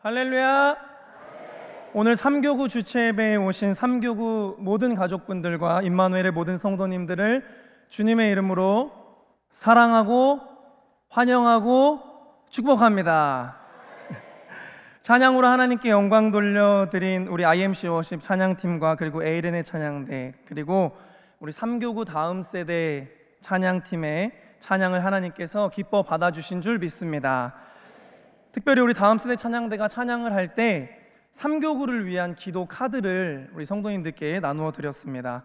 할렐루야. 오늘 3교구 주최 예배에 오신 3교구 모든 가족분들과 임마누엘의 모든 성도님들을 주님의 이름으로 사랑하고 환영하고 축복합니다. 찬양으로 하나님께 영광 돌려드린 우리 IMC 워십 찬양팀과 그리고 에이렌의 찬양대, 그리고 우리 3교구 다음 세대 찬양팀의 찬양을 하나님께서 기뻐 받아주신 줄 믿습니다. 특별히 우리 다음 세대 찬양대가 찬양을 할 때 3교구를 위한 기도 카드를 우리 성도님들께 나누어 드렸습니다.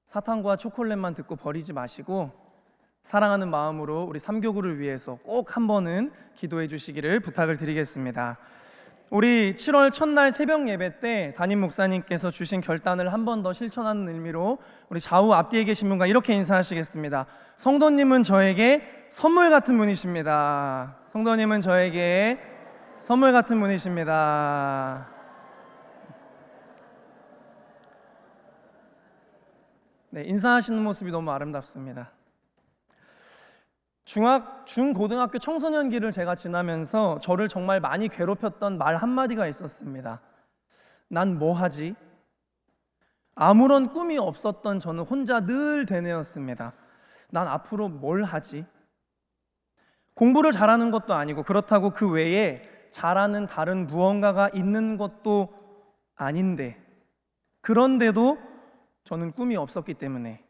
사탕과 초콜릿만 듣고 버리지 마시고 사랑하는 마음으로 우리 3교구를 위해서 꼭 한 번은 기도해 주시기를 부탁을 드리겠습니다. 우리 7월 첫날 새벽 예배 때 담임 목사님께서 주신 결단을 한 번 더 실천하는 의미로 우리 좌우 앞뒤에 계신 분과 이렇게 인사하시겠습니다. 성도님은 저에게 선물 같은 분이십니다. 성도님은 저에게 선물 같은 분이십니다. 네, 인사하시는 모습이 너무 아름답습니다. 중고등학교 청소년기를 제가 지나면서 저를 정말 많이 괴롭혔던 말 한마디가 있었습니다. 난 뭐 하지? 아무런 꿈이 없었던 저는 혼자 늘 되뇌었습니다. 난 앞으로 뭘 하지? 공부를 잘하는 것도 아니고 그렇다고 그 외에 잘하는 다른 무언가가 있는 것도 아닌데, 그런데도 저는 꿈이 없었기 때문에,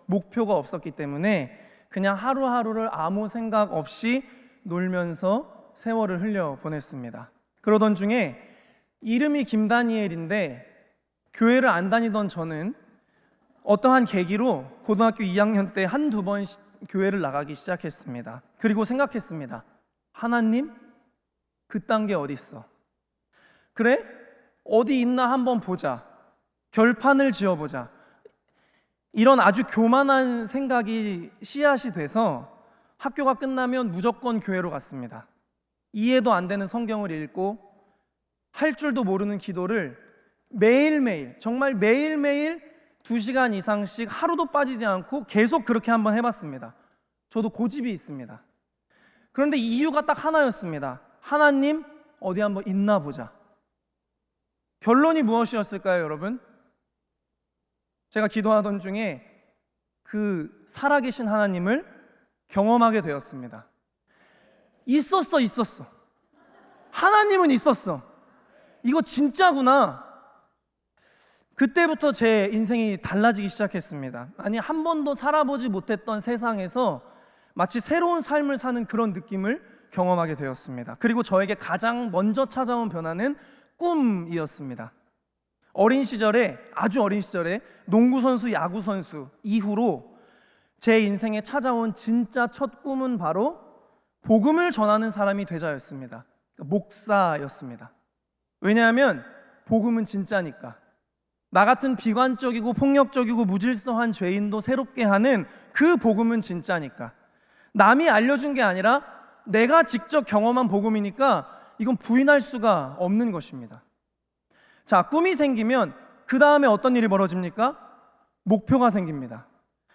목표가 없었기 때문에 그냥 하루하루를 아무 생각 없이 놀면서 세월을 흘려보냈습니다. 그러던 중에 이름이 김다니엘인데 교회를 안 다니던 저는 어떠한 계기로 고등학교 2학년 때 한두 번 교회를 나가기 시작했습니다. 그리고 생각했습니다. 하나님? 그딴 게 어딨어? 그래? 어디 있나 한번 보자. 결판을 지어보자. 이런 아주 교만한 생각이 씨앗이 돼서 학교가 끝나면 무조건 교회로 갔습니다. 이해도 안 되는 성경을 읽고 할 줄도 모르는 기도를 매일매일, 정말 매일매일 2시간 이상씩 하루도 빠지지 않고 계속 그렇게 한번 해봤습니다. 저도 고집이 있습니다. 그런데 이유가 딱 하나였습니다. 하나님, 어디 한번 있나 보자. 결론이 무엇이었을까요, 여러분? 제가 기도하던 중에 그 살아계신 하나님을 경험하게 되었습니다. 있었어. 하나님은 있었어. 이거 진짜구나. 그때부터 제 인생이 달라지기 시작했습니다. 아니, 한 번도 살아보지 못했던 세상에서 마치 새로운 삶을 사는 그런 느낌을 경험하게 되었습니다. 그리고 저에게 가장 먼저 찾아온 변화는 꿈이었습니다. 아주 어린 시절에 농구선수, 야구선수 이후로 제 인생에 찾아온 진짜 첫 꿈은 바로 복음을 전하는 사람이 되자였습니다. 목사였습니다. 왜냐하면 복음은 진짜니까. 나 같은 비관적이고 폭력적이고 무질서한 죄인도 새롭게 하는 그 복음은 진짜니까. 남이 알려준 게 아니라 내가 직접 경험한 복음이니까 이건 부인할 수가 없는 것입니다. 자, 꿈이 생기면 그 다음에 어떤 일이 벌어집니까? 목표가 생깁니다.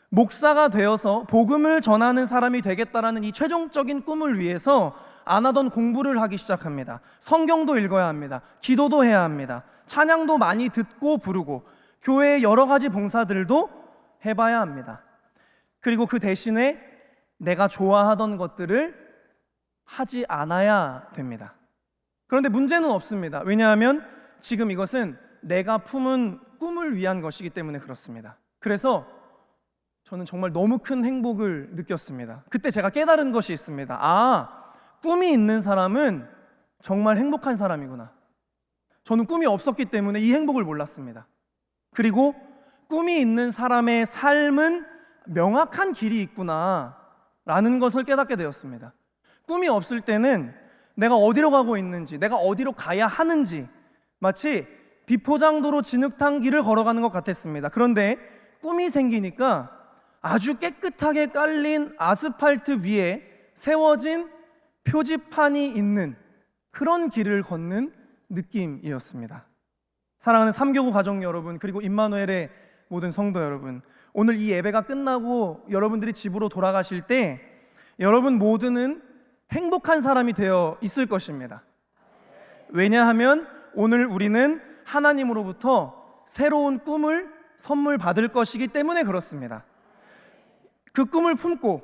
목사가 되어서 복음을 전하는 사람이 되겠다라는 이 최종적인 꿈을 위해서 안 하던 공부를 하기 시작합니다. 성경도 읽어야 합니다. 기도도 해야 합니다. 찬양도 많이 듣고 부르고 교회의 여러 가지 봉사들도 해봐야 합니다. 그리고 그 대신에 내가 좋아하던 것들을 하지 않아야 됩니다. 그런데 문제는 없습니다. 왜냐하면 지금 이것은 내가 품은 꿈을 위한 것이기 때문에 그렇습니다. 그래서 저는 정말 너무 큰 행복을 느꼈습니다. 그때 제가 깨달은 것이 있습니다. 꿈이 있는 사람은 정말 행복한 사람이구나. 저는 꿈이 없었기 때문에 이 행복을 몰랐습니다. 그리고 꿈이 있는 사람의 삶은 명확한 길이 있구나 라는 것을 깨닫게 되었습니다. 꿈이 없을 때는 내가 어디로 가고 있는지, 내가 어디로 가야 하는지 마치 비포장도로 진흙탕 길을 걸어가는 것 같았습니다. 그런데 꿈이 생기니까 아주 깨끗하게 깔린 아스팔트 위에 세워진 표지판이 있는 그런 길을 걷는 느낌이었습니다. 사랑하는 3교구 가족 여러분, 그리고 임마누엘의 모든 성도 여러분, 오늘 이 예배가 끝나고 여러분들이 집으로 돌아가실 때 여러분 모두는 행복한 사람이 되어 있을 것입니다. 왜냐하면 오늘 우리는 하나님으로부터 새로운 꿈을 선물 받을 것이기 때문에 그렇습니다. 그 꿈을 품고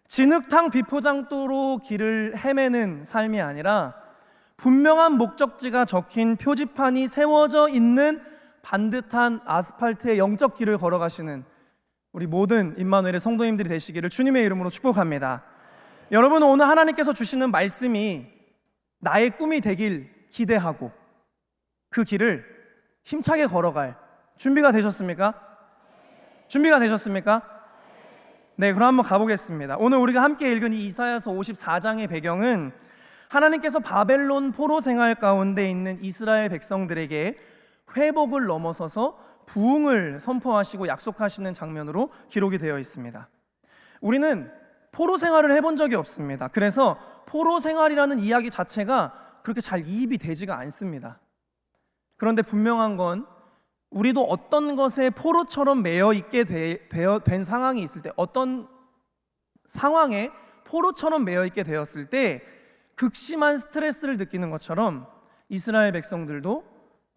진흙탕 비포장도로 길을 헤매는 삶이 아니라 분명한 목적지가 적힌 표지판이 세워져 있는 반듯한 아스팔트의 영적 길을 걸어가시는 우리 모든 임마누엘의 성도님들이 되시기를 주님의 이름으로 축복합니다. 여러분, 오늘 하나님께서 주시는 말씀이 나의 꿈이 되길 기대하고 그 길을 힘차게 걸어갈 준비가 되셨습니까? 준비가 되셨습니까? 네, 그럼 한번 가보겠습니다. 오늘 우리가 함께 읽은 이 이사야서 54장의 배경은 하나님께서 바벨론 포로 생활 가운데 있는 이스라엘 백성들에게 회복을 넘어서서 부흥을 선포하시고 약속하시는 장면으로 기록이 되어 있습니다. 우리는 포로 생활을 해본 적이 없습니다. 그래서 포로 생활이라는 이야기 자체가 그렇게 잘 이입이 되지가 않습니다. 그런데 분명한 건 우리도 어떤 것에 포로처럼 매여 있게 된 상황이 있을 때, 어떤 상황에 포로처럼 매여 있게 되었을 때 극심한 스트레스를 느끼는 것처럼 이스라엘 백성들도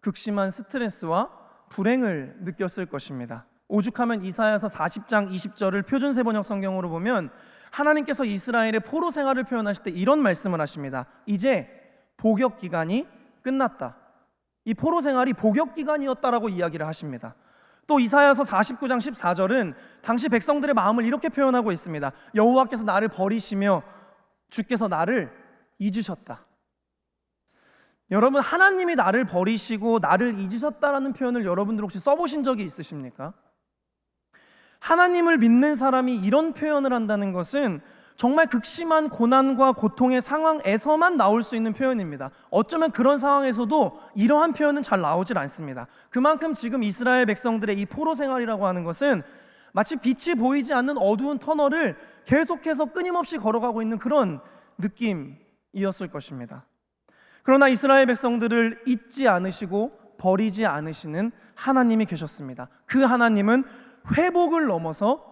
극심한 스트레스와 불행을 느꼈을 것입니다. 오죽하면 이사야서 40장 20절을 표준세번역 성경으로 보면 하나님께서 이스라엘의 포로 생활을 표현하실 때 이런 말씀을 하십니다. 이제 복역 기간이 끝났다. 이 포로 생활이 복역 기간이었다라고 이야기를 하십니다. 또 이사야서 49장 14절은 당시 백성들의 마음을 이렇게 표현하고 있습니다. 여호와께서 나를 버리시며 주께서 나를 잊으셨다. 여러분, 하나님이 나를 버리시고 나를 잊으셨다라는 표현을 여러분들 혹시 써보신 적이 있으십니까? 하나님을 믿는 사람이 이런 표현을 한다는 것은 정말 극심한 고난과 고통의 상황에서만 나올 수 있는 표현입니다. 어쩌면 그런 상황에서도 이러한 표현은 잘 나오질 않습니다. 그만큼 지금 이스라엘 백성들의 이 포로 생활이라고 하는 것은 마치 빛이 보이지 않는 어두운 터널을 계속해서 끊임없이 걸어가고 있는 그런 느낌이었을 것입니다. 그러나 이스라엘 백성들을 잊지 않으시고 버리지 않으시는 하나님이 계셨습니다. 그 하나님은 회복을 넘어서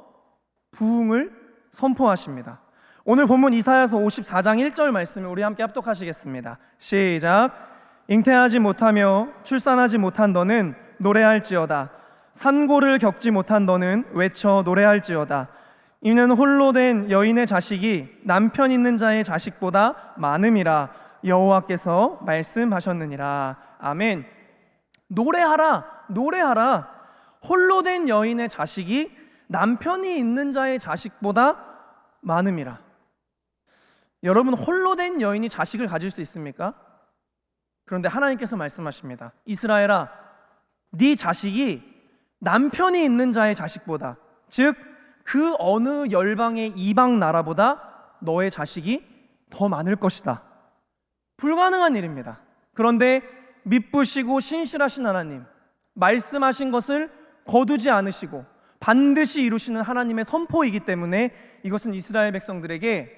부흥을 선포하십니다. 오늘 본문 이사야서 54장 1절 말씀을 우리 함께 합독하시겠습니다. 시작. 잉태하지 못하며 출산하지 못한 너는 노래할지어다. 산고를 겪지 못한 너는 외쳐 노래할지어다. 이는 홀로 된 여인의 자식이 남편 있는 자의 자식보다 많음이라 여호와께서 말씀하셨느니라. 아멘. 노래하라, 노래하라. 홀로 된 여인의 자식이 남편이 있는 자의 자식보다 많음이라. 여러분, 홀로 된 여인이 자식을 가질 수 있습니까? 그런데 하나님께서 말씀하십니다. 이스라엘아, 네 자식이 남편이 있는 자의 자식보다, 즉 그 어느 열방의 이방 나라보다 너의 자식이 더 많을 것이다. 불가능한 일입니다. 그런데 미쁘시고 신실하신 하나님, 말씀하신 것을 거두지 않으시고 반드시 이루시는 하나님의 선포이기 때문에 이것은 이스라엘 백성들에게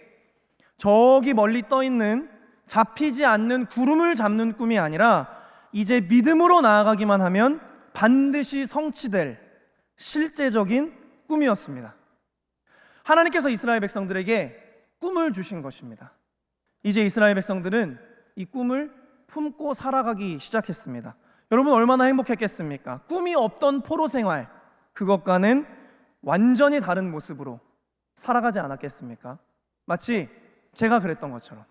저기 멀리 떠 있는 잡히지 않는 구름을 잡는 꿈이 아니라 이제 믿음으로 나아가기만 하면 반드시 성취될 실제적인 꿈이었습니다. 하나님께서 이스라엘 백성들에게 꿈을 주신 것입니다. 이제 이스라엘 백성들은 이 꿈을 품고 살아가기 시작했습니다. 여러분, 얼마나 행복했겠습니까? 꿈이 없던 포로 생활, 그것과는 완전히 다른 모습으로 살아가지 않았겠습니까? 마치 제가 그랬던 것처럼.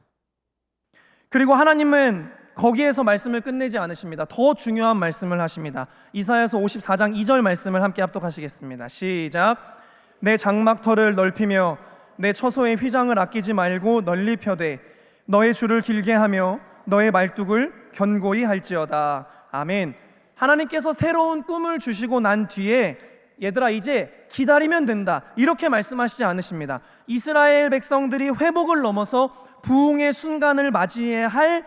그리고 하나님은 거기에서 말씀을 끝내지 않으십니다. 더 중요한 말씀을 하십니다. 이사야서 54장 2절 말씀을 함께 합독하시겠습니다. 시작. 내 장막터를 넓히며 내 처소의 휘장을 아끼지 말고 널리 펴되 너의 줄을 길게 하며 너의 말뚝을 견고히 할지어다. 아멘. 하나님께서 새로운 꿈을 주시고 난 뒤에 얘들아 이제 기다리면 된다, 이렇게 말씀하시지 않으십니다. 이스라엘 백성들이 회복을 넘어서 부흥의 순간을 맞이해야 할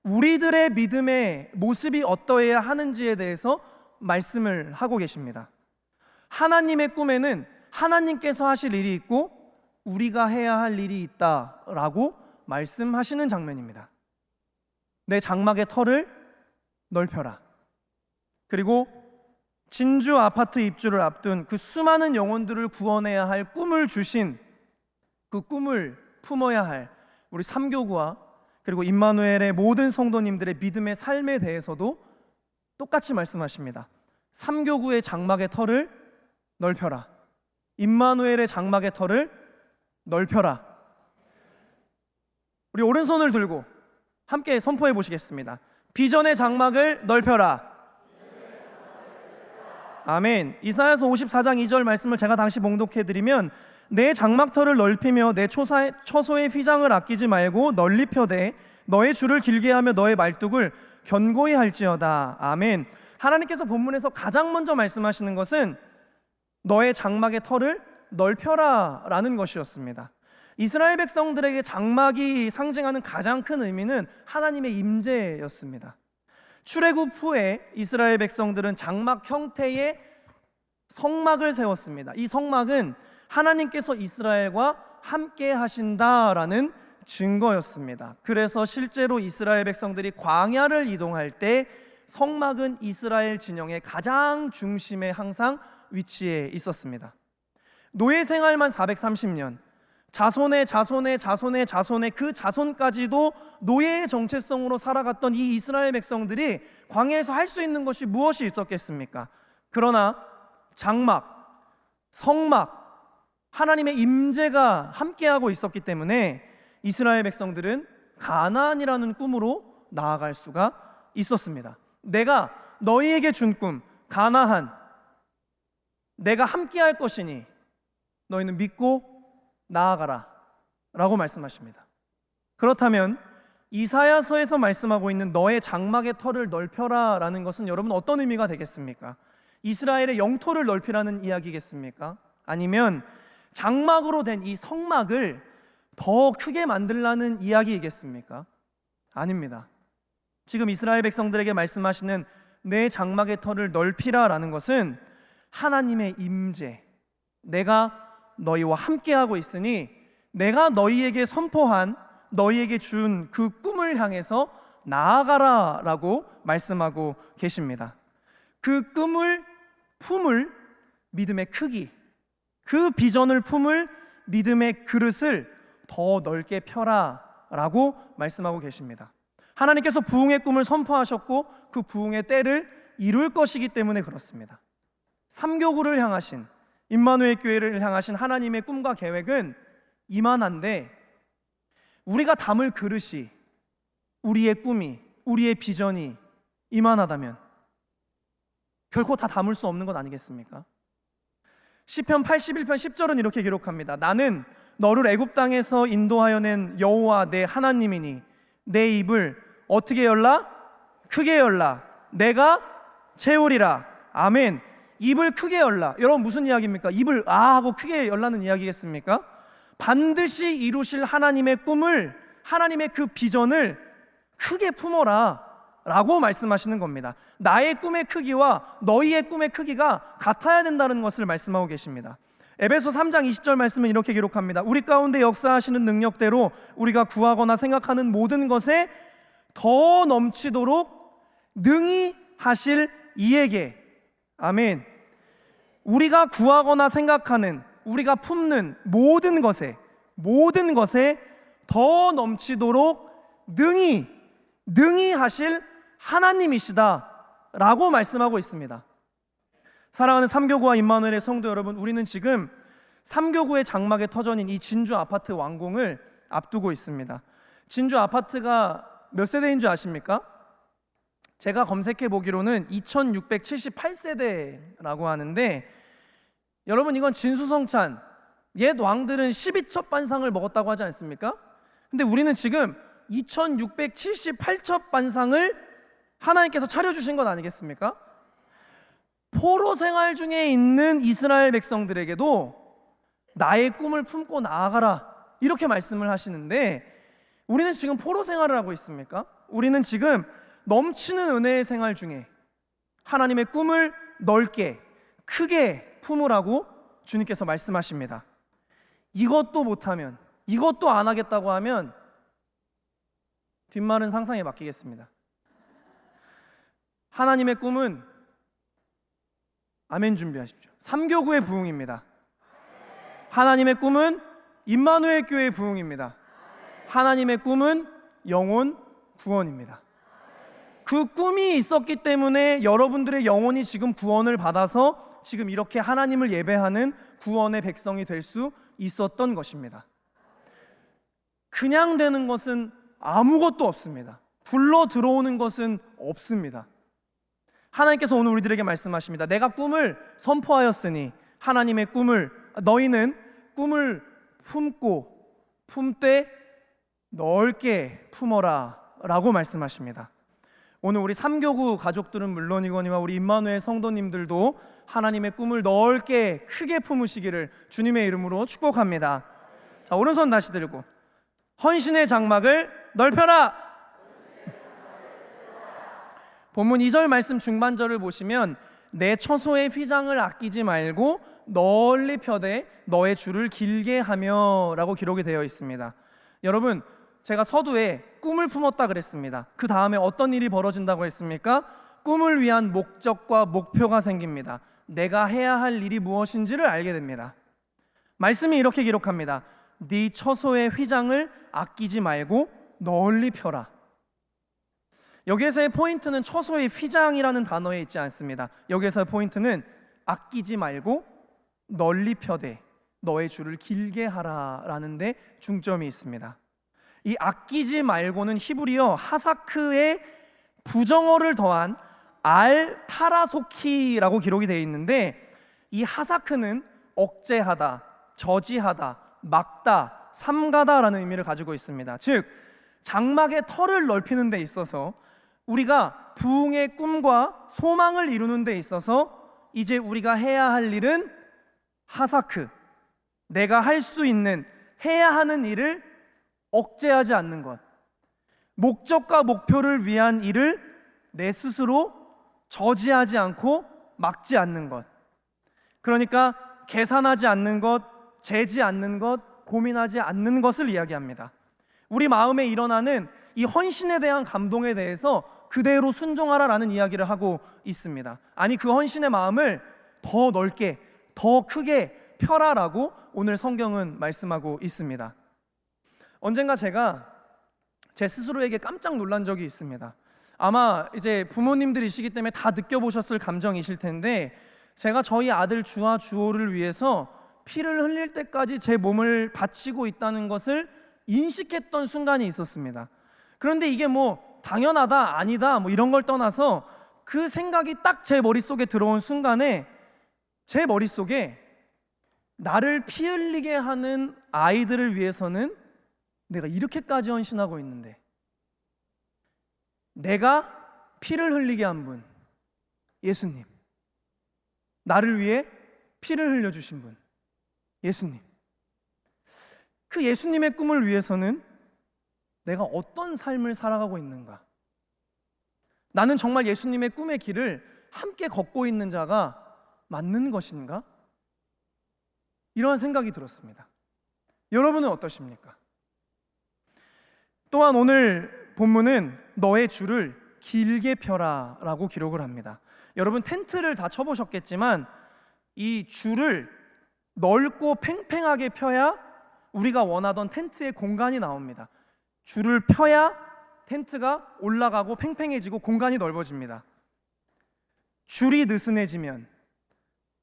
우리들의 믿음의 모습이 어떠해야 하는지에 대해서 말씀을 하고 계십니다. 하나님의 꿈에는 하나님께서 하실 일이 있고 우리가 해야 할 일이 있다라고 말씀하시는 장면입니다. 내 장막의 터를 넓혀라. 그리고 진주 아파트 입주를 앞둔 그 수많은 영혼들을 구원해야 할 꿈을 주신, 그 꿈을 품어야 할 우리 삼교구와 그리고 임마누엘의 모든 성도님들의 믿음의 삶에 대해서도 똑같이 말씀하십니다. 삼교구의 장막의 털을 넓혀라. 임마누엘의 장막의 털을 넓혀라. 우리 오른손을 들고 함께 선포해 보시겠습니다. 비전의 장막을 넓혀라. 아멘. 이사야서 54장 2절 말씀을 제가 다시 봉독해 드리면, 내 장막터를 넓히며 내 처소의 휘장을 아끼지 말고 널리 펴되 너의 줄을 길게 하며 너의 말뚝을 견고히 할지어다. 아멘. 하나님께서 본문에서 가장 먼저 말씀하시는 것은 너의 장막의 털을 넓혀라 라는 것이었습니다. 이스라엘 백성들에게 장막이 상징하는 가장 큰 의미는 하나님의 임재였습니다. 출애굽 후에 이스라엘 백성들은 장막 형태의 성막을 세웠습니다. 이 성막은 하나님께서 이스라엘과 함께 하신다라는 증거였습니다. 그래서 실제로 이스라엘 백성들이 광야를 이동할 때 성막은 이스라엘 진영의 가장 중심에 항상 위치해 있었습니다. 노예 생활만 430년, 자손의 그 자손까지도 노예의 정체성으로 살아갔던 이 이스라엘 백성들이 광야에서 할 수 있는 것이 무엇이 있었겠습니까? 그러나 장막, 성막, 하나님의 임재가 함께하고 있었기 때문에 이스라엘 백성들은 가나안이라는 꿈으로 나아갈 수가 있었습니다. 내가 너희에게 준 꿈 가나안, 내가 함께할 것이니 너희는 믿고 나아가라 라고 말씀하십니다. 그렇다면 이사야서에서 말씀하고 있는 너의 장막의 털을 넓혀라 라는 것은 여러분 어떤 의미가 되겠습니까? 이스라엘의 영토를 넓히라는 이야기겠습니까? 아니면 장막으로 된 이 성막을 더 크게 만들라는 이야기이겠습니까? 아닙니다. 지금 이스라엘 백성들에게 말씀하시는 내 장막의 털을 넓히라 라는 것은 하나님의 임재, 내가 너희와 함께하고 있으니 내가 너희에게 선포한, 너희에게 준 그 꿈을 향해서 나아가라 라고 말씀하고 계십니다. 그 꿈을 품을 믿음의 크기, 그 비전을 품을 믿음의 그릇을 더 넓게 펴라 라고 말씀하고 계십니다. 하나님께서 부흥의 꿈을 선포하셨고 그 부흥의 때를 이룰 것이기 때문에 그렇습니다. 삼교구를 향하신, 임마누엘 교회를 향하신 하나님의 꿈과 계획은 이만한데, 우리가 담을 그릇이, 우리의 꿈이, 우리의 비전이 이만하다면 결코 다 담을 수 없는 것 아니겠습니까? 시편 81편 10절은 이렇게 기록합니다. 나는 너를 애굽 땅에서 인도하여 낸 여호와 내 하나님이니 내 입을 어떻게 열라? 크게 열라. 내가 채우리라. 아멘. 입을 크게 열라. 여러분 무슨 이야기입니까? 입을 하고 크게 열라는 이야기겠습니까? 반드시 이루실 하나님의 꿈을, 하나님의 그 비전을 크게 품어라 라고 말씀하시는 겁니다. 나의 꿈의 크기와 너희의 꿈의 크기가 같아야 된다는 것을 말씀하고 계십니다. 에베소 3장 20절 말씀은 이렇게 기록합니다. 우리 가운데 역사하시는 능력대로 우리가 구하거나 생각하는 모든 것에 더 넘치도록 능히 하실 이에게. 아멘. 우리가 구하거나 생각하는, 우리가 품는 모든 것에 더 넘치도록 능히 하실 하나님이시다 라고 말씀하고 있습니다. 사랑하는 삼교구와 임마누엘의 성도 여러분, 우리는 지금 삼교구의 장막의 터전인 이 진주 아파트 완공을 앞두고 있습니다. 진주 아파트가 몇 세대인 줄 아십니까? 제가 검색해 보기로는 2678세대라고 하는데, 여러분 이건 진수성찬, 옛 왕들은 12첩 반상을 먹었다고 하지 않습니까? 근데 우리는 지금 2678첩 반상을 하나님께서 차려주신 것 아니겠습니까? 포로 생활 중에 있는 이스라엘 백성들에게도 나의 꿈을 품고 나아가라 이렇게 말씀을 하시는데, 우리는 지금 포로 생활을 하고 있습니까? 우리는 지금 넘치는 은혜의 생활 중에 하나님의 꿈을 넓게 크게 품으라고 주님께서 말씀하십니다. 이것도 못하면, 이것도 안 하겠다고 하면 뒷말은 상상에 맡기겠습니다. 하나님의 꿈은, 아멘 준비하십시오, 삼교구의 부흥입니다. 하나님의 꿈은 임마누엘 교회의 부흥입니다. 하나님의 꿈은 영혼 구원입니다. 그 꿈이 있었기 때문에 여러분들의 영혼이 지금 구원을 받아서 지금 이렇게 하나님을 예배하는 구원의 백성이 될 수 있었던 것입니다. 그냥 되는 것은 아무것도 없습니다. 굴러 들어오는 것은 없습니다. 하나님께서 오늘 우리들에게 말씀하십니다. 내가 꿈을 선포하였으니 하나님의 꿈을 너희는 꿈을 품되 넓게 품어라 라고 말씀하십니다. 오늘 우리 삼교구 가족들은 물론이거니와 우리 임마누엘 성도님들도 하나님의 꿈을 넓게 크게 품으시기를 주님의 이름으로 축복합니다. 자, 오른손 다시 들고 헌신의 장막을 넓혀라. 본문 2절 말씀 중반절을 보시면 내 처소의 휘장을 아끼지 말고 널리 펴되 너의 줄을 길게 하며 라고 기록이 되어 있습니다. 여러분, 제가 서두에 꿈을 품었다 그랬습니다. 그 다음에 어떤 일이 벌어진다고 했습니까? 꿈을 위한 목적과 목표가 생깁니다. 내가 해야 할 일이 무엇인지를 알게 됩니다. 말씀이 이렇게 기록합니다. 네 처소의 휘장을 아끼지 말고 널리 펴라. 여기에서의 포인트는 처소의 휘장이라는 단어에 있지 않습니다. 여기에서의 포인트는 아끼지 말고 널리 펴되 너의 줄을 길게 하라 라는 데 중점이 있습니다. 이 아끼지 말고는 히브리어 하사크의 부정어를 더한 알 타라소키라고 기록이 되어 있는데, 이 하사크는 억제하다, 저지하다, 막다, 삼가다라는 의미를 가지고 있습니다. 즉 장막의 털을 넓히는 데 있어서 우리가 부흥의 꿈과 소망을 이루는 데 있어서 이제 우리가 해야 할 일은 하사크, 내가 할 수 있는 해야 하는 일을 억제하지 않는 것, 목적과 목표를 위한 일을 내 스스로 저지하지 않고 막지 않는 것, 그러니까 계산하지 않는 것, 재지 않는 것, 고민하지 않는 것을 이야기합니다. 우리 마음에 일어나는 이 헌신에 대한 감동에 대해서 그대로 순종하라라는 이야기를 하고 있습니다. 아니, 그 헌신의 마음을 더 넓게, 더 크게 펴라라고 오늘 성경은 말씀하고 있습니다. 언젠가 제가 제 스스로에게 깜짝 놀란 적이 있습니다. 아마 이제 부모님들이시기 때문에 다 느껴보셨을 감정이실 텐데, 제가 저희 아들 주아 주호를 위해서 피를 흘릴 때까지 제 몸을 바치고 있다는 것을 인식했던 순간이 있었습니다. 그런데 이게 뭐 당연하다 아니다 뭐 이런 걸 떠나서 그 생각이 딱 제 머릿속에 들어온 순간에 제 머릿속에 나를 피 흘리게 하는 아이들을 위해서는 내가 이렇게까지 헌신하고 있는데, 내가 피를 흘리게 한 분 예수님, 나를 위해 피를 흘려주신 분 예수님, 그 예수님의 꿈을 위해서는 내가 어떤 삶을 살아가고 있는가, 나는 정말 예수님의 꿈의 길을 함께 걷고 있는 자가 맞는 것인가? 이러한 생각이 들었습니다. 여러분은 어떠십니까? 또한 오늘 본문은 너의 줄을 길게 펴라 라고 기록을 합니다. 여러분, 텐트를 다 쳐보셨겠지만 이 줄을 넓고 팽팽하게 펴야 우리가 원하던 텐트의 공간이 나옵니다. 줄을 펴야 텐트가 올라가고 팽팽해지고 공간이 넓어집니다. 줄이 느슨해지면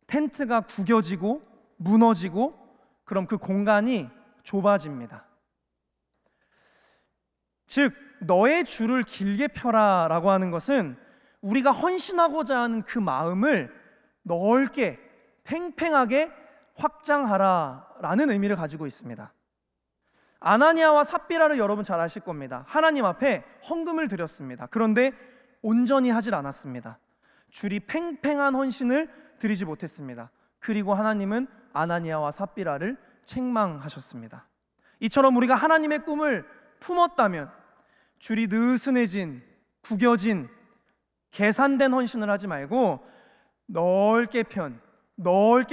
텐트가 구겨지고 무너지고 그럼 그 공간이 좁아집니다. 즉 너의 줄을 길게 펴라 라고 하는 것은 우리가 헌신하고자 하는 그 마음을 넓게 팽팽하게 확장하라 라는 의미를 가지고 있습니다. 아나니아와 삽비라를 여러분 잘 아실 겁니다. 하나님 앞에 헌금을 드렸습니다. 그런데 온전히 하질 않았습니다. 줄이 팽팽한 헌신을 드리지 못했습니다. 그리고 하나님은 아나니아와 삽비라를 책망하셨습니다. 이처럼 우리가 하나님의 꿈을 품었다면 줄이 느슨해진, 구겨진, 계산된 헌신을 하지 말고 넓게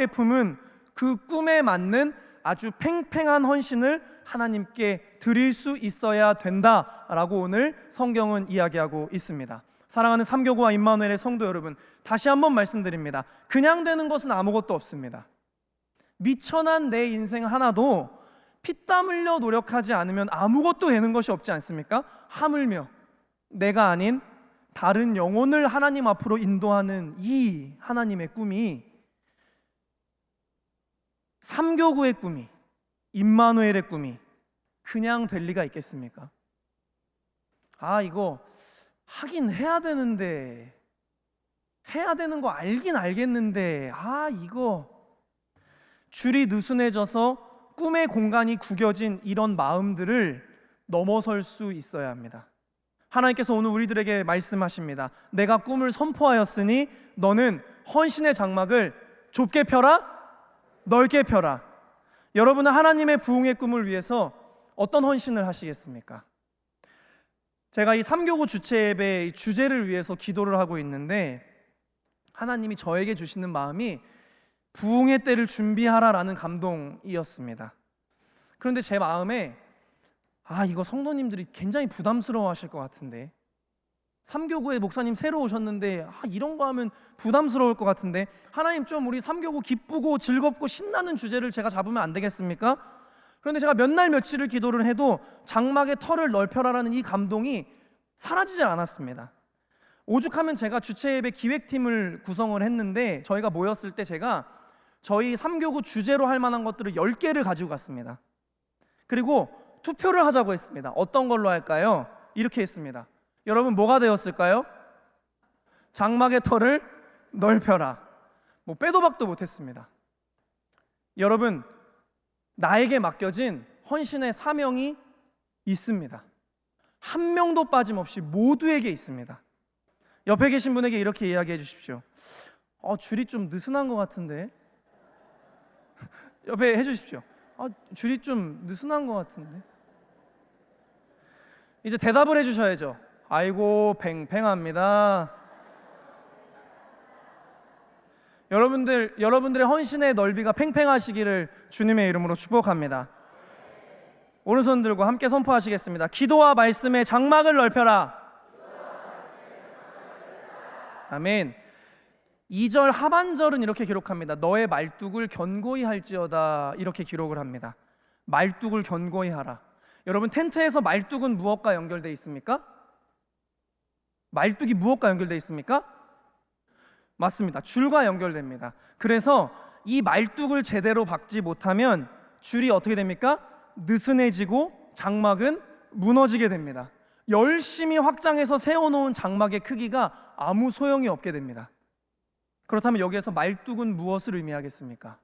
품은 그 꿈에 맞는 아주 팽팽한 헌신을 하나님께 드릴 수 있어야 된다라고 오늘 성경은 이야기하고 있습니다. 사랑하는 삼교구와 임마누엘의 성도 여러분, 다시 한번 말씀드립니다. 그냥 되는 것은 아무것도 없습니다. 미천한 내 인생 하나도 피땀 흘려 노력하지 않으면 아무것도 되는 것이 없지 않습니까? 하물며 내가 아닌 다른 영혼을 하나님 앞으로 인도하는 이 하나님의 꿈이, 삼교구의 꿈이, 임마누엘의 꿈이 그냥 될 리가 있겠습니까? 이거 하긴 해야 되는데, 해야 되는 거 알긴 알겠는데, 이거 줄이 느슨해져서 꿈의 공간이 구겨진 이런 마음들을 넘어설 수 있어야 합니다. 하나님께서 오늘 우리들에게 말씀하십니다. 내가 꿈을 선포하였으니 너는 헌신의 장막을 좁게 펴라, 넓게 펴라. 여러분은 하나님의 부흥의 꿈을 위해서 어떤 헌신을 하시겠습니까? 제가 이 삼교구 주체 예배 주제를 위해서 기도를 하고 있는데, 하나님이 저에게 주시는 마음이 부흥의 때를 준비하라라는 감동이었습니다. 그런데 제 마음에 이거 성도님들이 굉장히 부담스러워 하실 것 같은데, 삼교구의 목사님 새로 오셨는데 이런 거 하면 부담스러울 것 같은데, 하나님 좀 우리 삼교구 기쁘고 즐겁고 신나는 주제를 제가 잡으면 안 되겠습니까? 그런데 제가 몇 날 며칠을 기도를 해도 장막의 털을 넓혀라라는 이 감동이 사라지질 않았습니다. 오죽하면 제가 주체예배 기획팀을 구성을 했는데, 저희가 모였을 때 제가 저희 삼교구 주제로 할 만한 것들을 10개를 가지고 갔습니다. 그리고 투표를 하자고 했습니다. 어떤 걸로 할까요? 이렇게 했습니다. 여러분 뭐가 되었을까요? 장막의 털을 넓혀라. 빼도 박도 못했습니다. 여러분, 나에게 맡겨진 헌신의 사명이 있습니다. 한 명도 빠짐없이 모두에게 있습니다. 옆에 계신 분에게 이렇게 이야기해 주십시오. 줄이 좀 느슨한 것 같은데. 옆에 해주십시오. 줄이 좀 느슨한 것 같은데. 이제 대답을 해주셔야죠. 아이고 팽팽합니다. 여러분들의 헌신의 넓이가 팽팽하시기를 주님의 이름으로 축복합니다. 오른손 들고 함께 선포하시겠습니다. 기도와 말씀의 장막을 넓혀라. 아멘. 2절 하반절은 이렇게 기록합니다. 너의 말뚝을 견고히 할지어다. 이렇게 기록을 합니다. 말뚝을 견고히 하라. 여러분, 텐트에서 말뚝은 무엇과 연결되어 있습니까? 말뚝이 무엇과 연결되어 있습니까? 맞습니다. 줄과 연결됩니다. 그래서 이 말뚝을 제대로 박지 못하면 줄이 어떻게 됩니까? 느슨해지고 장막은 무너지게 됩니다. 열심히 확장해서 세워놓은 장막의 크기가 아무 소용이 없게 됩니다. 그렇다면 여기에서 말뚝은 무엇을 의미하겠습니까?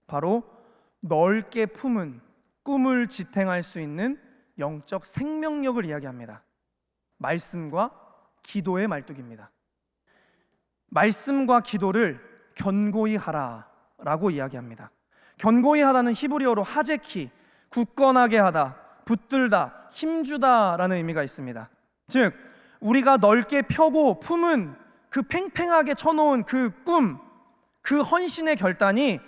바로 넓게 품은 꿈을 지탱할 수 있는 영적 생명력을 이야기합니다. 말씀과 기도의 말뚝입니다. 말씀과 기도를 견고히 하라라고 이야기합니다. 견고히 하다는 히브리어로 하제키, 굳건하게 하다, 붙들다, 힘주다라는 의미가 있습니다. 즉, 우리가 넓게 펴고 품은 그 팽팽하게 쳐놓은 그 꿈, 그 헌신의 결단이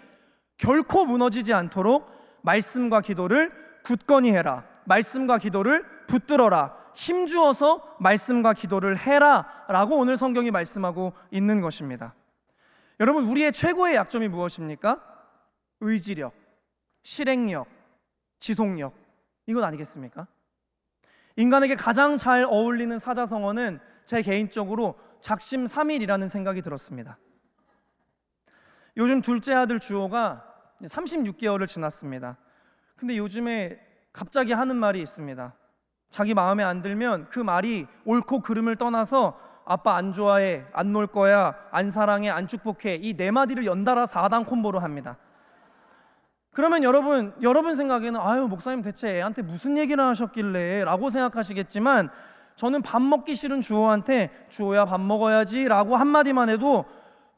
결코 무너지지 않도록 말씀과 기도를 굳건히 해라, 말씀과 기도를 붙들어라, 힘주어서 말씀과 기도를 해라 라고 오늘 성경이 말씀하고 있는 것입니다. 여러분, 우리의 최고의 약점이 무엇입니까? 의지력, 실행력, 지속력, 이건 아니겠습니까? 인간에게 가장 잘 어울리는 사자성어는 제 개인적으로 작심삼일이라는 생각이 들었습니다. 요즘 둘째 아들 주호가 36개월을 지났습니다. 근데 요즘에 갑자기 하는 말이 있습니다. 자기 마음에 안 들면 그 말이 옳고 그름을 떠나서 아빠 안 좋아해, 안 놀 거야, 안 사랑해, 안 축복해, 이 네 마디를 연달아 4단 콤보로 합니다. 그러면 여러분 생각에는 아유, 목사님 대체 애한테 무슨 얘기를 하셨길래 라고 생각하시겠지만, 저는 밥 먹기 싫은 주호한테 주호야 밥 먹어야지 라고 한마디만 해도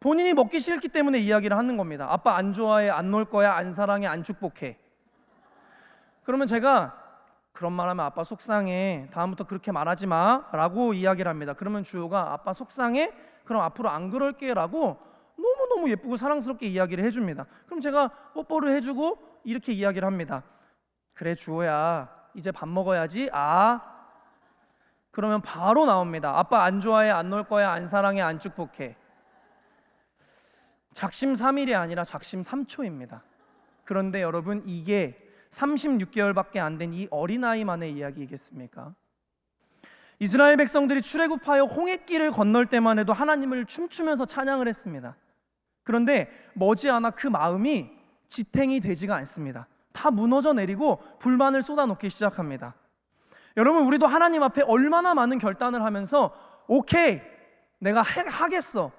본인이 먹기 싫기 때문에 이야기를 하는 겁니다. 아빠 안 좋아해, 안 놀 거야, 안 사랑해, 안 축복해. 그러면 제가 그런 말하면 아빠 속상해, 다음부터 그렇게 말하지 마 라고 이야기를 합니다. 그러면 주호가 아빠 속상해? 그럼 앞으로 안 그럴게 라고 너무너무 예쁘고 사랑스럽게 이야기를 해줍니다. 그럼 제가 뽀뽀를 해주고 이렇게 이야기를 합니다. 그래 주호야, 이제 밥 먹어야지. 그러면 바로 나옵니다. 아빠 안 좋아해, 안 놀 거야, 안 사랑해, 안 축복해. 작심삼일이 아니라 작심삼초입니다. 그런데 여러분, 이게 36개월밖에 안 된 이 어린아이만의 이야기이겠습니까? 이스라엘 백성들이 출애굽하여 홍해길을 건널 때만 해도 하나님을 춤추면서 찬양을 했습니다. 그런데 머지않아 그 마음이 지탱이 되지가 않습니다. 다 무너져 내리고 불만을 쏟아놓기 시작합니다. 여러분, 우리도 하나님 앞에 얼마나 많은 결단을 하면서 오케이, 내가 하겠어,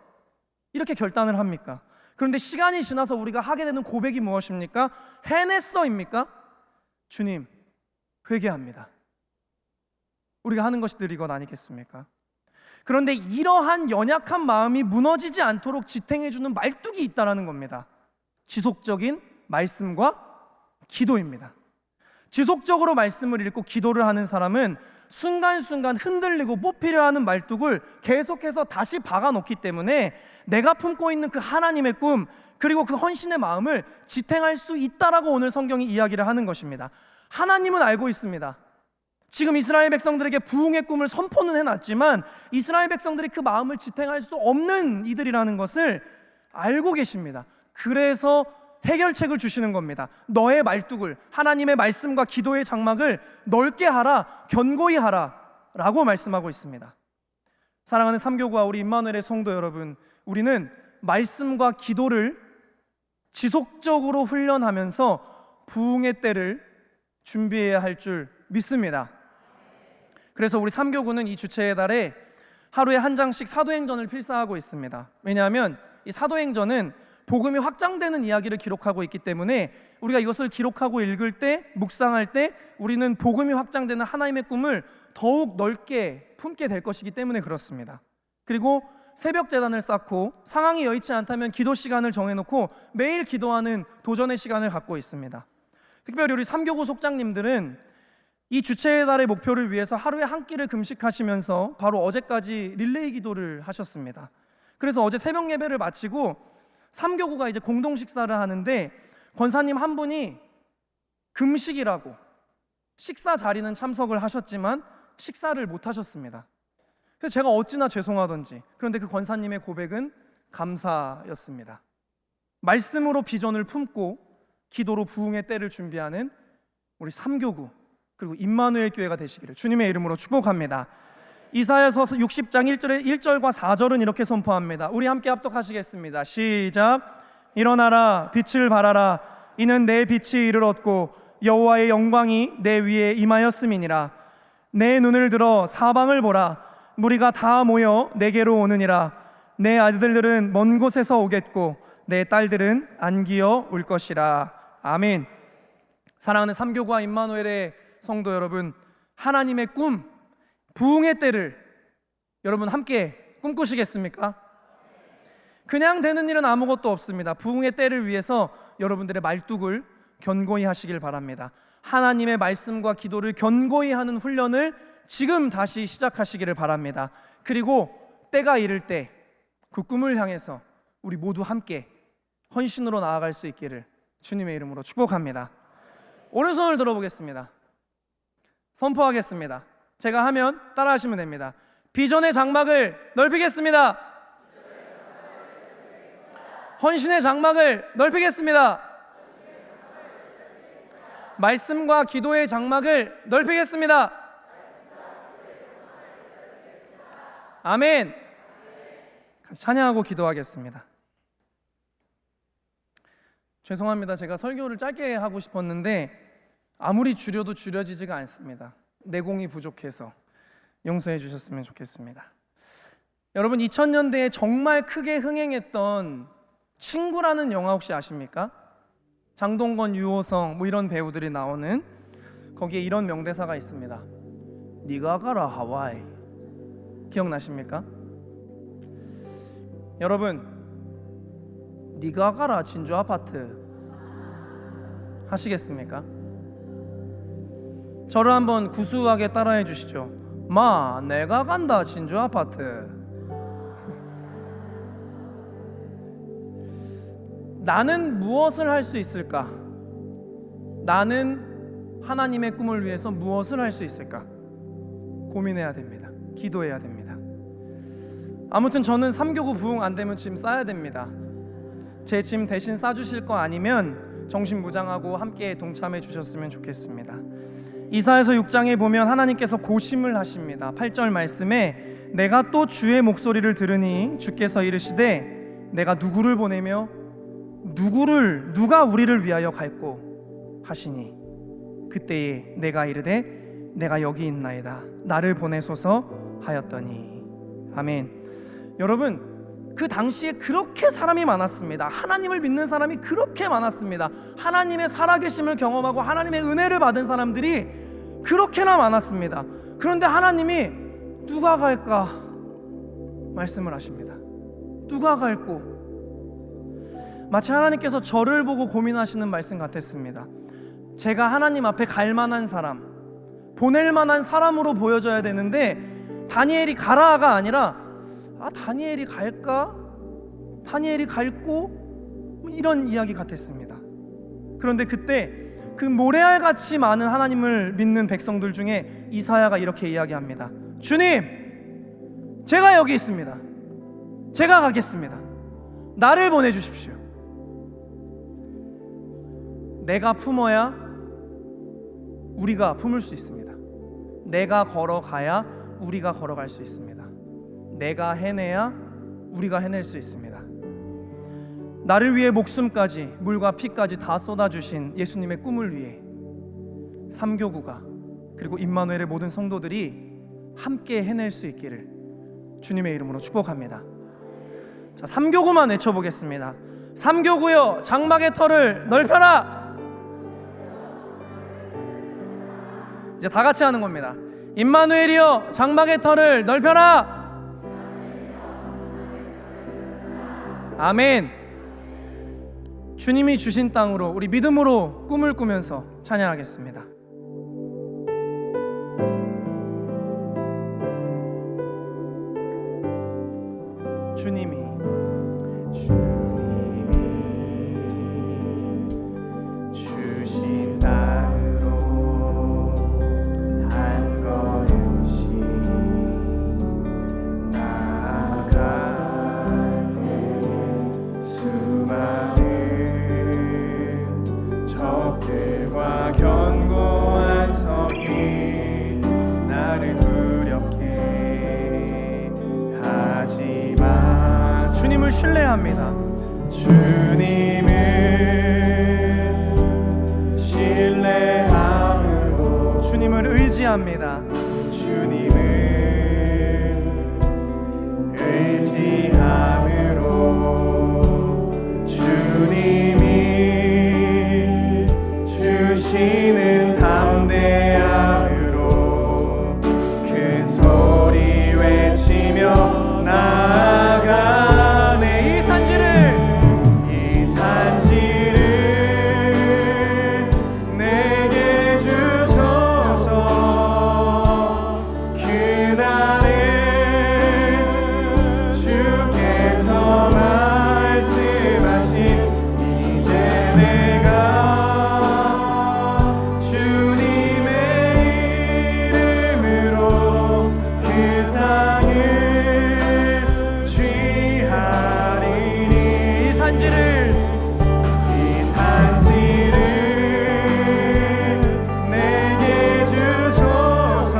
이렇게 결단을 합니까? 그런데 시간이 지나서 우리가 하게 되는 고백이 무엇입니까? 해냈어입니까? 주님, 회개합니다. 우리가 하는 것이 늘 이것 아니겠습니까? 그런데 이러한 연약한 마음이 무너지지 않도록 지탱해주는 말뚝이 있다는 겁니다. 지속적인 말씀과 기도입니다. 지속적으로 말씀을 읽고 기도를 하는 사람은 순간순간 흔들리고 뽑히려 하는 말뚝을 계속해서 다시 박아놓기 때문에 내가 품고 있는 그 하나님의 꿈, 그리고 그 헌신의 마음을 지탱할 수 있다라고 오늘 성경이 이야기를 하는 것입니다. 하나님은 알고 있습니다. 지금 이스라엘 백성들에게 부흥의 꿈을 선포는 해놨지만 이스라엘 백성들이 그 마음을 지탱할 수 없는 이들이라는 것을 알고 계십니다. 그래서 해결책을 주시는 겁니다. 너의 말뚝을, 하나님의 말씀과 기도의 장막을 넓게 하라, 견고히 하라 라고 말씀하고 있습니다. 사랑하는 삼교구와 우리 임마누엘의 성도 여러분, 우리는 말씀과 기도를 지속적으로 훈련하면서 부흥의 때를 준비해야 할 줄 믿습니다. 그래서 우리 삼교구는 이 주체의 달에 하루에 한 장씩 사도행전을 필사하고 있습니다. 왜냐하면 이 사도행전은 복음이 확장되는 이야기를 기록하고 있기 때문에 우리가 이것을 기록하고 읽을 때, 묵상할 때 우리는 복음이 확장되는 하나님의 꿈을 더욱 넓게 품게 될 것이기 때문에 그렇습니다. 그리고 새벽 제단을 쌓고 상황이 여의치 않다면 기도 시간을 정해놓고 매일 기도하는 도전의 시간을 갖고 있습니다. 특별히 우리 삼교구 속장님들은 이 주체의 달의 목표를 위해서 하루에 한 끼를 금식하시면서 바로 어제까지 릴레이 기도를 하셨습니다. 그래서 어제 새벽 예배를 마치고 삼교구가 이제 공동 식사를 하는데 권사님 한 분이 금식이라고 식사 자리는 참석을 하셨지만 식사를 못 하셨습니다. 그래서 제가 어찌나 죄송하던지, 그런데 그 권사님의 고백은 감사였습니다. 말씀으로 비전을 품고 기도로 부흥의 때를 준비하는 우리 삼교구 그리고 임마누엘 교회가 되시기를 주님의 이름으로 축복합니다. 이사야서 60장 1절과 4절은 이렇게 선포합니다. 우리 함께 합독하시겠습니다. 시작. 일어나라, 빛을 발하라. 이는 내 빛이 이를 얻고 여호와의 영광이 내 위에 임하였음이니라. 내 눈을 들어 사방을 보라. 무리가 다 모여 내게로 오느니라. 내 아들들은 먼 곳에서 오겠고 내 딸들은 안기어 올 것이라. 아멘. 사랑하는 삼교구와 임마누엘의 성도 여러분, 하나님의 꿈, 부흥의 때를 여러분 함께 꿈꾸시겠습니까? 그냥 되는 일은 아무것도 없습니다. 부흥의 때를 위해서 여러분들의 말뚝을 견고히 하시길 바랍니다. 하나님의 말씀과 기도를 견고히 하는 훈련을 지금 다시 시작하시기를 바랍니다. 그리고 때가 이를 때 그 꿈을 향해서 우리 모두 함께 헌신으로 나아갈 수 있기를 주님의 이름으로 축복합니다. 오른손을 들어보겠습니다. 선포하겠습니다. 제가 하면 따라하시면 됩니다. 비전의 장막을 넓히겠습니다. 헌신의 장막을 넓히겠습니다. 말씀과 기도의 장막을 넓히겠습니다. 아멘. 같이 찬양하고 기도하겠습니다. 죄송합니다. 제가 설교를 짧게 하고 싶었는데 아무리 줄여도 줄여지지가 않습니다. 내공이 부족해서 용서해 주셨으면 좋겠습니다. 여러분, 2000년대에 정말 크게 흥행했던 친구라는 영화 혹시 아십니까? 장동건, 유호성 뭐 이런 배우들이 나오는, 거기에 이런 명대사가 있습니다. 네가 가라 하와이. 기억나십니까? 여러분, 네가 가라 진주 아파트 하시겠습니까? 저를 한번 구수하게 따라해 주시죠. 마, 내가 간다 진주 아파트. 나는 무엇을 할 수 있을까? 나는 하나님의 꿈을 위해서 무엇을 할 수 있을까? 고민해야 됩니다. 기도해야 됩니다. 아무튼 저는 3교구 부흥 안 되면 짐 싸야 됩니다. 제 짐 대신 싸주실 거 아니면 정신무장하고 함께 동참해 주셨으면 좋겠습니다. 이사야서 6장에 보면 하나님께서 고심을 하십니다. 8절 말씀에 내가 또 주의 목소리를 들으니 주께서 이르시되 내가 누구를 보내며 누가 우리를 위하여 갈꼬 하시니 그때에 내가 이르되 내가 여기 있나이다 나를 보내소서 하였더니. 아멘. 여러분, 그 당시에 그렇게 사람이 많았습니다. 하나님을 믿는 사람이 그렇게 많았습니다. 하나님의 살아계심을 경험하고 하나님의 은혜를 받은 사람들이 그렇게나 많았습니다. 그런데 하나님이 누가 갈까 말씀을 하십니다. 누가 갈꼬. 마치 하나님께서 저를 보고 고민하시는 말씀 같았습니다. 제가 하나님 앞에 갈 만한 사람, 보낼 만한 사람으로 보여져야 되는데 다니엘이 가라가 아니라 다니엘이 갈까? 다니엘이 갈꼬? 이런 이야기 같았습니다. 그런데 그때 그 모래알같이 많은 하나님을 믿는 백성들 중에 이사야가 이렇게 이야기합니다. 주님, 제가 여기 있습니다. 제가 가겠습니다. 나를 보내주십시오. 내가 품어야 우리가 품을 수 있습니다. 내가 걸어가야 우리가 걸어갈 수 있습니다. 내가 해내야 우리가 해낼 수 있습니다. 나를 위해 목숨까지, 물과 피까지 다 쏟아주신 예수님의 꿈을 위해 삼교구가 그리고 임마누엘의 모든 성도들이 함께 해낼 수 있기를 주님의 이름으로 축복합니다. 자, 삼교구만 외쳐보겠습니다. 삼교구여, 장막의 터를 넓혀라. 이제 다 같이 하는 겁니다. 임마누엘이여, 장막의 터를 넓혀라. 아멘. 주님이 주신 땅으로 우리 믿음으로 꿈을 꾸면서 찬양하겠습니다. 주님이 주신 땅으로 한 걸음씩 나아갈 때 수많은 적들과 견고한 성이 나를 두렵게 하지만 주님을 신뢰합니다. 주님을 신뢰함으로 주님을 의지합니다. 주님을 의지함으로 주님이 주시는 담대함으로 큰 소리 외치며 나아가네. 이 산지를 내게 주소서. 그날에 주께서 말씀하신 이제 내가 주님의 이름으로 그 땅을 취하리니. 이 산지를 내게 주소서.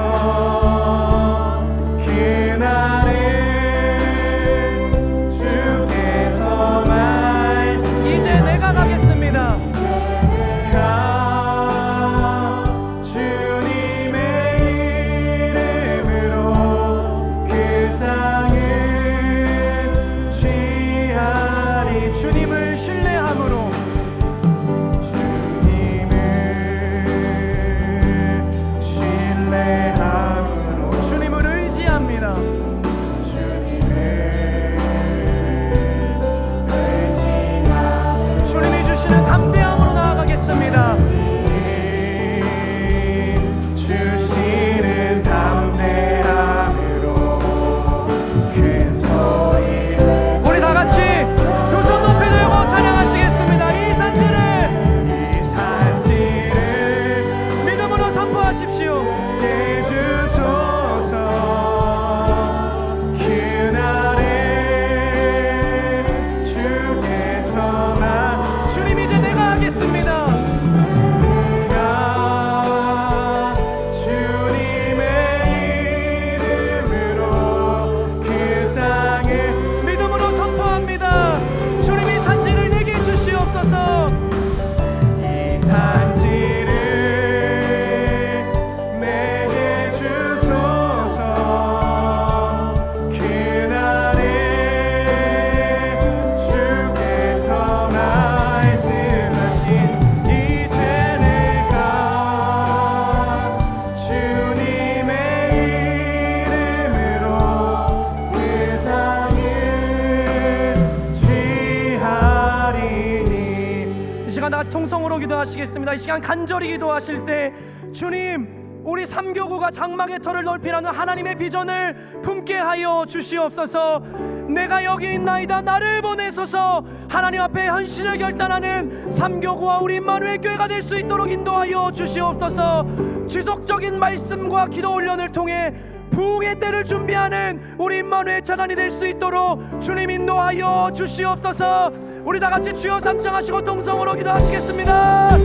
다 통성으로 기도하시겠습니다. 이 시간 간절히 기도하실 때 주님, 우리 삼교구가 장막의 터를 넓히라는 하나님의 비전을 품게 하여 주시옵소서. 내가 여기 있나이다, 나를 보내소서. 하나님 앞에 헌신을 결단하는 삼교구와 우리 임마누엘 교회가 될 수 있도록 인도하여 주시옵소서. 지속적인 말씀과 기도 훈련을 통해 부흥의 때를 준비하는 우리 임마누엘 찬양이 될 수 있도록 주님 인도하여 주시옵소서. 우리 다 같이 주여 삼창하시고 동성으로 기도하시겠습니다.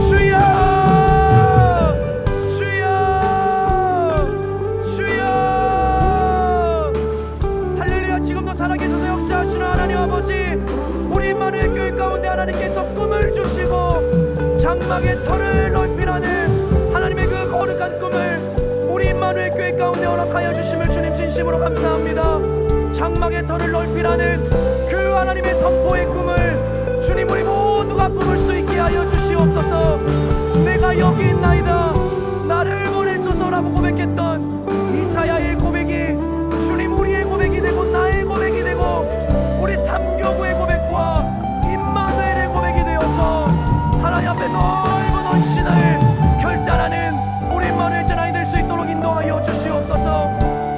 주여, 주여, 주여. 할렐루야. 지금도 살아계셔서 역사하시는 하나님 아버지, 우리 임마누엘 교회 가운데 하나님께서 꿈을 주시고 장막의 터를 넓히라는 하나님의 그 거룩한 꿈을 우리 임마누엘 교회 가운데 허락하여 주심을 주님 진심으로 감사합니다. 장막의 터를 넓히라는 그 하나님의 선포의 꿈을 주님 우리 모두가 품을 수 있게 하여 주시옵소서. 내가 여기 있나이다, 나를 보내소서라고 고백했던 이사야의 고백이 주님 우리의 고백이 되고 나의 고백이 되고 우리 삼교구의 고백과 임마누엘의 고백이 되어서 하나님 앞에 넓은 헌신을 결단하는 우리 임마누엘 제단이 될 수 있도록 인도하여 주시옵소서.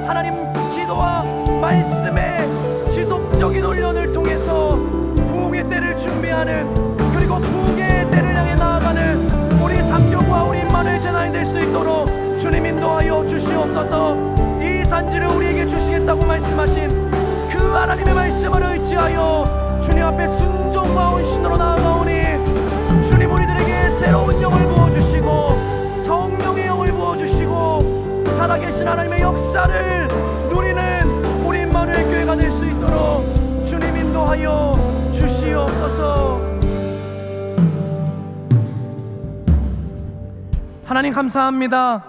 하나님 지도와 말씀의 지속적인 훈련을 통해서 부흥의 때를 준비하는, 그리고 부흥의 때를 향해 나아가는 우리 삼교구와 우리 임마누엘 제단이 될 수 있도록 주님 인도하여 주시옵소서. 이 산지를 우리에게 주시겠다고 말씀하신 그 하나님의 말씀을 의지하여 주님 앞에 순종과 헌신으로 나아가오니 주님 우리들에게 새로운 영을 부어주시고 성령의 영을 부어주시고 살아계신 하나님의 역사를 누리는 우리 임마누엘 교회가 될 수 있도록 주님 인도하여 주시옵소서. 하나님 감사합니다.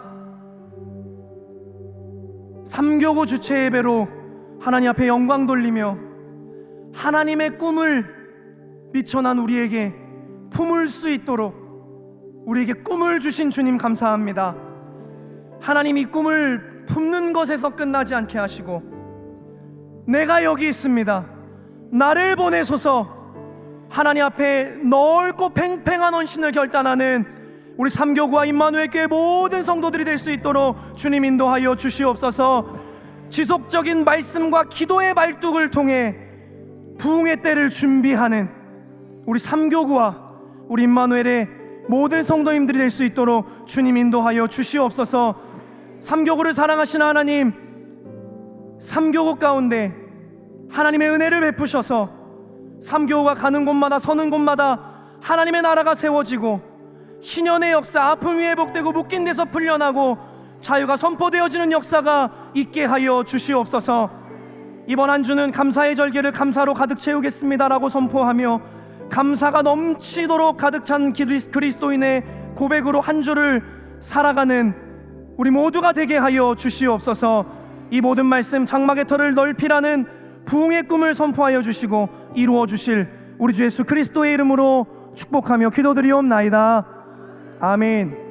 삼교구 주체 예배로 하나님 앞에 영광 돌리며 하나님의 꿈을 미천한 우리에게 품을 수 있도록 우리에게 꿈을 주신 주님 감사합니다. 하나님 이 꿈을 품는 것에서 끝나지 않게 하시고 내가 여기 있습니다, 나를 보내소서 하나님 앞에 넓고 팽팽한 헌신을 결단하는 우리 삼교구와 임마누엘 교회 모든 성도들이 될 수 있도록 주님 인도하여 주시옵소서. 지속적인 말씀과 기도의 말뚝을 통해 부흥의 때를 준비하는 우리 삼교구와 우리 임마누엘의 모든 성도님들이 될 수 있도록 주님 인도하여 주시옵소서. 삼교구를 사랑하시는 하나님, 삼교구 가운데 하나님의 은혜를 베푸셔서 삼교구가 가는 곳마다 서는 곳마다 하나님의 나라가 세워지고 신년의 역사, 아픔이 회복되고 묶인 데서 풀려나고 자유가 선포되어지는 역사가 있게 하여 주시옵소서. 이번 한 주는 감사의 절기를 감사로 가득 채우겠습니다라고 선포하며 감사가 넘치도록 가득 찬 그리스도인의 고백으로 한 주를 살아가는 우리 모두가 되게 하여 주시옵소서. 이 모든 말씀 장막의 터를 넓히라는 부흥의 꿈을 선포하여 주시고 이루어 주실 우리 주 예수 그리스도의 이름으로 축복하며 기도드리옵나이다. 아멘.